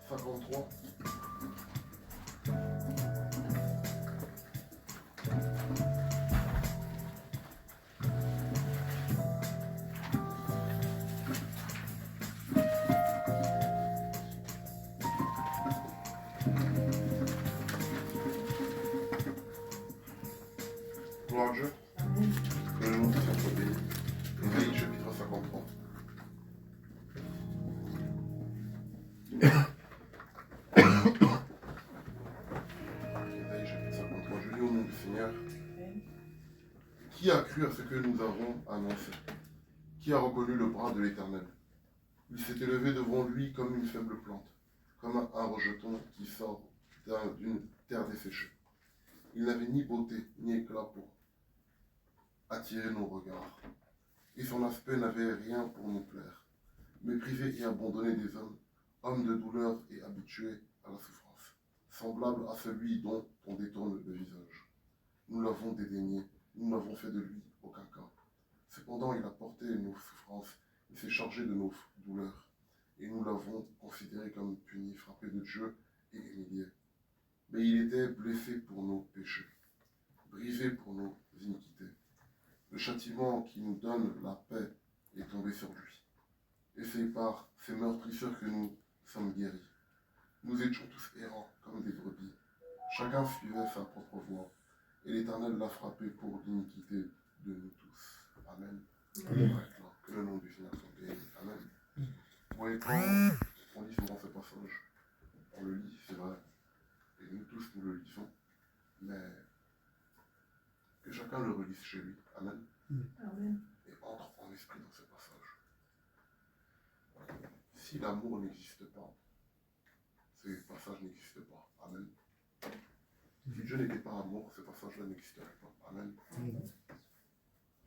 53. Gloire à Dieu. Que le nom de Dieu soit béni. Ésaïe chapitre 53. Ésaïe chapitre 53. Je lis au nom du Seigneur. Qui a cru à ce que nous avons annoncé? Qui a reconnu le bras de l'Éternel? Il s'est élevé devant lui comme une faible plante, comme un rejeton qui sort d'une terre desséchée. Il n'avait ni beauté ni éclat pour attirer nos regards, et son aspect n'avait rien pour nous plaire. Méprisé et abandonné des hommes, homme de douleur et habitué à la souffrance, semblable à celui dont on détourne le visage. Nous l'avons dédaigné, nous n'avons fait de lui aucun cas. Cependant, il a porté nos souffrances, il s'est chargé de nos douleurs, et nous l'avons considéré comme puni, frappé de Dieu et humilié. Mais il était blessé pour nos péchés, brisé pour nos iniquités. Le châtiment qui nous donne la paix est tombé sur lui. Et c'est par ces meurtrissures que nous sommes guéris. Nous étions tous errants comme des brebis. Chacun suivait sa propre voie. Et l'Éternel l'a frappé pour l'iniquité de nous tous. Amen. Amen. Que le nom du Seigneur soit béni. Amen. Vous voyez, quand on lit souvent ce passage, on le lit, c'est vrai. Et nous tous, nous le lisons. Mais que chacun le relise chez lui. Amen. Amen. Et entre en esprit dans ce passage. Si l'amour n'existe pas, ces passages n'existent pas. Amen. Si Dieu n'était pas amour, ce passage-là n'existerait pas. Amen.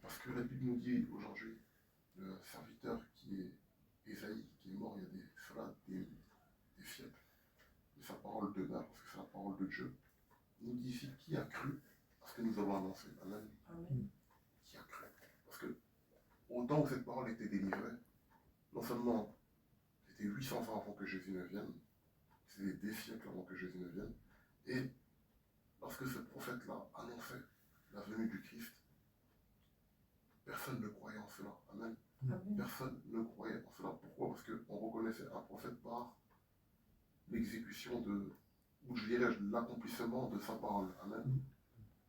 Parce que la Bible nous dit aujourd'hui, le serviteur qui est Ésaïe, qui est mort il y a des siècles, et sa parole demeure, parce que c'est la parole de Dieu, nous dit ici qui a cru à ce que nous avons annoncé. Amen. Amen. Qui a cru? Parce que autant que cette parole était délivrée, non seulement c'était 800 ans avant que Jésus ne vienne, c'était des siècles avant que Jésus ne vienne, et lorsque ce prophète-là annonçait la venue du Christ, personne ne croyait en cela. Amen. Amen. Personne ne croyait en cela. Pourquoi? Parce qu'on reconnaissait un prophète par l'exécution de, ou je dirais l'accomplissement de sa parole. Amen.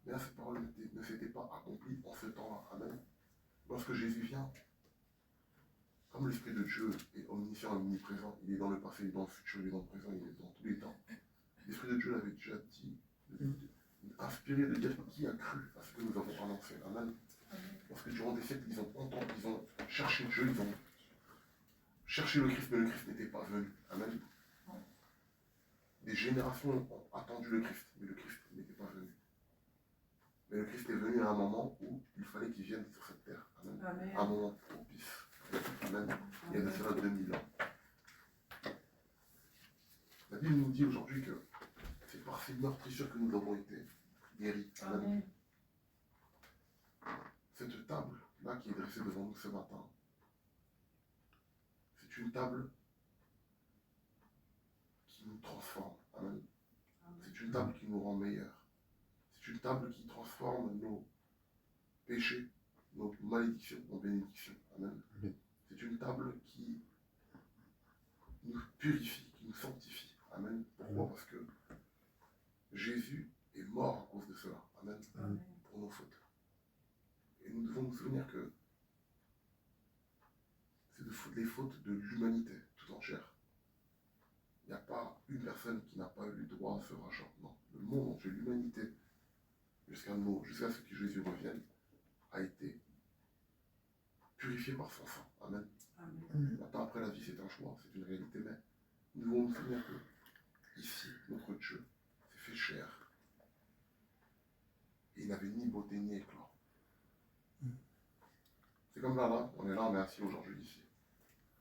Mais là, cette parole ne s'était pas accomplie en ce temps-là. Amen. Lorsque Jésus vient, comme l'Esprit de Dieu est omniscient et omniprésent, il est dans le passé, il est dans le futur, il est dans le présent, il est dans tous les temps. L'Esprit de Dieu l'avait déjà dit, inspiré de dire qui a cru à ce que nous avons annoncé. Amen. Parce que durant des siècles, ils ont entendu, ils ont cherché Dieu, ils ont cherché le Christ, mais le Christ n'était pas venu. Amen. Des générations ont attendu le Christ, mais le Christ n'était pas venu. Mais le Christ est venu à un moment où il fallait qu'il vienne sur cette terre. Amen. Amen. Un moment propice. Amen. Il y a de cela 2000 ans. La Bible nous dit aujourd'hui que c'est par ces meurtrissures que nous avons été guéris. Amen. Amen. Cette table-là qui est dressée devant nous ce matin, c'est une table qui nous transforme. Amen. C'est une table qui nous rend meilleurs. C'est une table qui transforme nos péchés, nos malédictions en bénédictions. Amen. C'est une table qui nous purifie, qui nous sanctifie. Amen. Pourquoi? Parce que Jésus est mort à cause de cela. Amen. Amen. Pour nos fautes. Et nous devons nous souvenir que c'est des fautes de l'humanité tout entière. Il n'y a pas une personne qui n'a pas eu droit à ce rachat. Non. Le monde entier, l'humanité, jusqu'à ce que Jésus revienne, a été purifié par son sang. Amen. Amen. Maintenant, après la vie, c'est un choix, c'est une réalité, mais nous devons nous souvenir que ici, notre Dieu s'est fait chair. Et il n'avait ni beauté ni éclat. C'est comme là, on est là, on est assis aujourd'hui ici.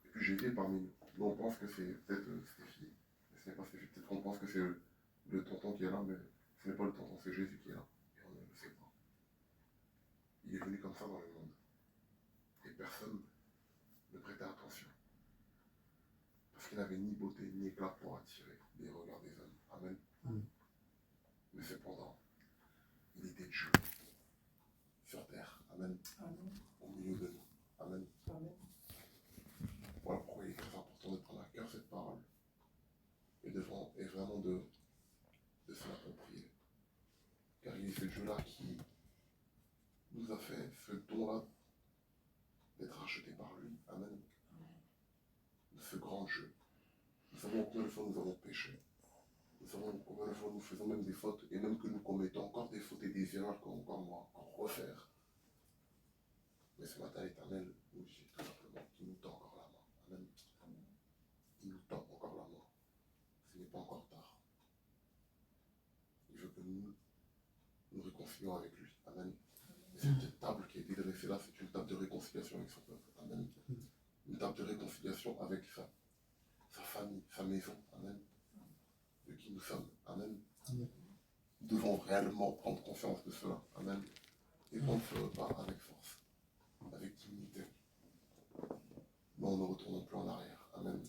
Et puis Jésus est parmi nous. Nous, on pense que c'est peut-être Stéphie, mais ce n'est pas Stéphie. Peut-être qu'on pense que c'est le tonton qui est là, mais ce n'est pas le tonton, c'est Jésus qui est là. Et on ne le sait pas. Il est venu comme ça dans le monde. Et personne ne prêtait attention. Parce qu'il n'avait ni beauté ni éclat pour attirer les regards des hommes. Amen. Mais cependant, il était Dieu sur terre. Amen. Au milieu de nous. Amen. Voilà pourquoi il est très important de prendre à cœur cette parole et vraiment de se l'approprier. Car il est ce Dieu-là qui nous a fait ce don-là d'être racheté par lui. Amen. De ce grand jeu. Nous savons combien de fois nous avons péché. Nous savons combien de fois nous faisons même des fautes et même que nous commettons encore des fautes et des erreurs qu'on doit encore refaire. Mais ce matin, l'Éternel nous dit tout simplement qu'il nous tend encore la main. Amen. Il nous tend encore la main. Ce n'est pas encore tard. Il veut que nous réconcilions avec lui. Amen. Et cette table qui a été dressée là, c'est une table de réconciliation avec son peuple. Amen. Une table de réconciliation avec sa famille, sa maison. Amen. De qui nous sommes. Amen. Nous devons réellement prendre conscience de cela. Amen. Et prendre ce repas avec force, avec dignité. Non, ne retournons plus en arrière. Amen.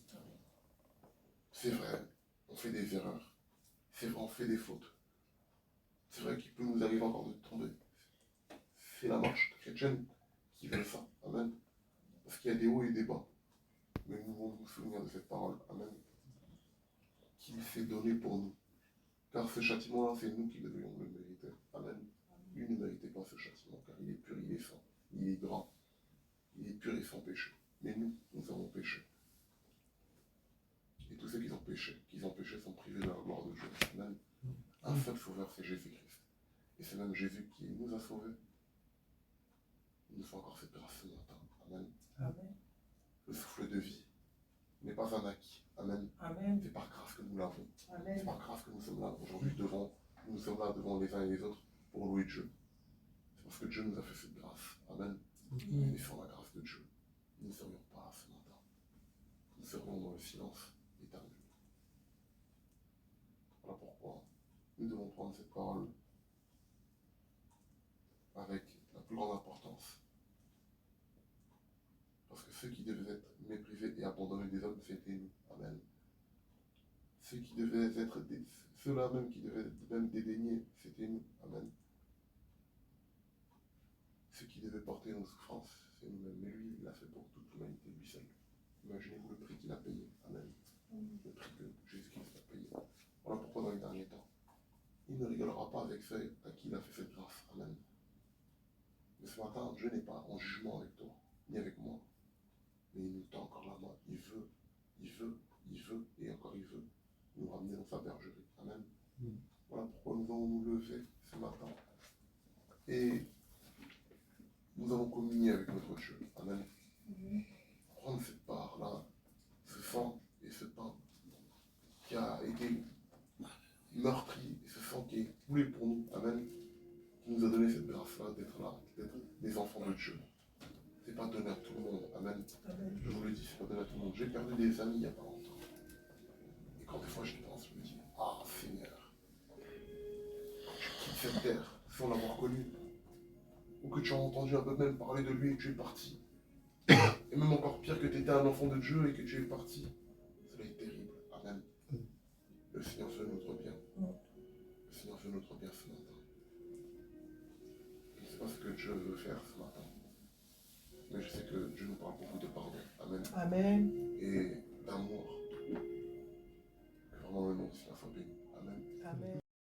C'est vrai, on fait des erreurs. C'est vrai, on fait des fautes. C'est vrai qu'il peut nous arriver encore de tomber. C'est la marche chrétienne qui veut ça. Amen. Parce qu'il y a des hauts et des bas. Mais nous devons nous souvenir de cette parole. Amen. Qu'il s'est donné pour nous. Car ce châtiment-là, c'est nous qui devions le mériter. Amen. Lui ne méritait pas ce châtiment, car il est pur, il est saint, il est grand, il est pur et sans péché. Mais nous avons péché. Et tous ceux qui ont péché sont privés de la gloire de Dieu. Amen. Un seul sauveur, c'est Jésus-Christ. Et c'est même Jésus qui nous a sauvés. Il nous fait encore cette grâce ce matin. Amen. Amen. Le souffle de vie n'est pas un acquis. Amen. Amen. C'est par grâce que nous l'avons. Amen. C'est par grâce que nous sommes là aujourd'hui nous sommes là devant les uns et les autres pour louer Dieu. C'est parce que Dieu nous a fait cette grâce. Amen. Et sans la grâce de Dieu, nous ne serions pas là ce matin. Nous serions dans le silence éternel. Voilà pourquoi nous devons prendre cette parole avec la plus grande importance. Parce que ceux qui devaient être méprisés et abandonnés des hommes, c'était nous. Amen. Ceux qui devaient être ceux-là même qui devaient être même dédaignés, c'était nous. Amen. Ceux qui devaient porter nos souffrances, c'est nous-mêmes. Mais lui, il l'a fait pour toute l'humanité, lui seul. Imaginez-vous le prix qu'il a payé. Amen. Le prix que Jésus-Christ a payé. Voilà pourquoi dans les derniers temps, il ne rigolera pas avec ceux à qui il a fait cette grâce. Amen. Mais ce matin, Dieu n'est pas en jugement avec toi, ni avec moi. Mais il nous tend encore la main. Il veut, et encore il veut nous ramener dans sa bergerie. Amen. Voilà pourquoi nous allons nous lever ce matin. Et nous allons communier avec notre Dieu. Amen. Prendre cette part-là, ce sang et ce pain qui a été meurtri, et ce sang qui est coulé pour nous. Amen. Qui nous a donné cette grâce-là d'être là, d'être des enfants de Dieu. C'est pas donné à tout le monde. Amen. Je vous le dis, c'est pas donné à tout le monde. J'ai perdu des amis il n'y a pas longtemps. Et quand des fois je pense, je me dis, ah Seigneur, quand tu quittes cette terre sans l'avoir connu, ou que tu as entendu un peu même parler de lui et que tu es parti, et même encore pire que tu étais un enfant de Dieu et que tu es parti, cela est terrible. Amen. Le Seigneur veut notre bien. Le Seigneur veut notre bien ce matin. Je ne sais pas ce que Dieu veut faire ce matin. Mais je sais que Dieu nous parle beaucoup de pardon. Amen. Amen. Et d'amour. Que vraiment le nom du Seigneur soit béni. Amen. Amen.